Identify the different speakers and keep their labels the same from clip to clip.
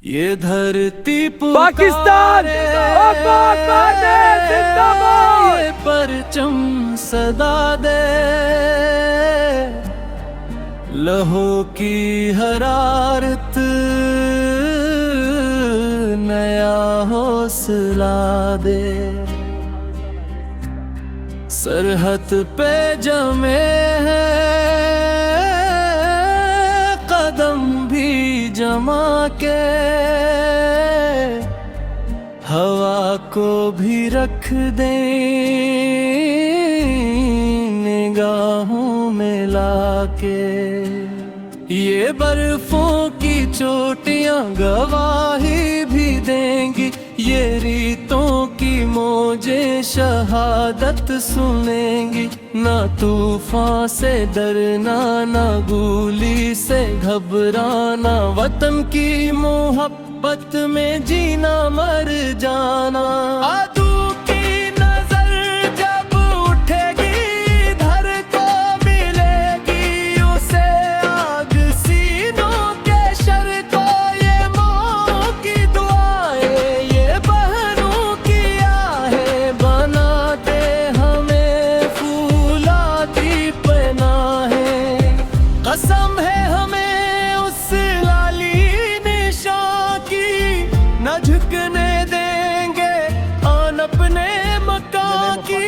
Speaker 1: ये धरती
Speaker 2: पाकिस्तान जिंदाबाद,
Speaker 1: ये परचम सदा दे, लहू की हरारत नया हौसला दे। सरहद पे जमे हैं कदम भी जमा के, हवा को भी रख दें निगाहों में लाके। ये बर्फों की चोटियां गवाही भी देंगी, ये रीतों की मौजें शहादत सुनेंगी। ना तूफान से डरना, ना गोली से घबराना, वतन की मोहब्बत में जीना मर जाना। आदू की नजर जब उठेगी धर को मिलेगी उसे आग सीनों के शर को। ये माँ की दुआएं, ये बहनों की आहें बनाते हमें फूलाती पनाहें। कसम है हमें उस लाली निशान की, न झुकने देंगे आन अपने मकान की।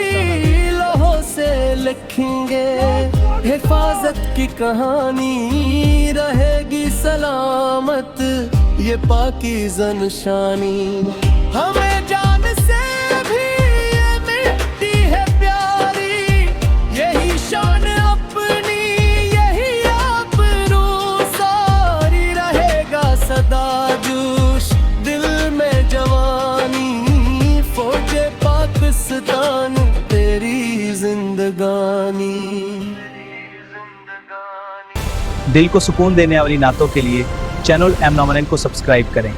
Speaker 1: लौहों से लिखेंगे हिफाजत की कहानी, रहेगी सलामत ये पाकीज़ा निशानी। हमें जान से भी ये मिट्टी है प्यारी, यही शान अपनी, यही आबरू सारी। रहेगा सदा जोश दिल में जवानी, फौजे पाकिस्तान तेरी जिंदगानी।
Speaker 2: दिल को सुकून देने वाली नातों के लिए चैनल M9 को सब्सक्राइब करें।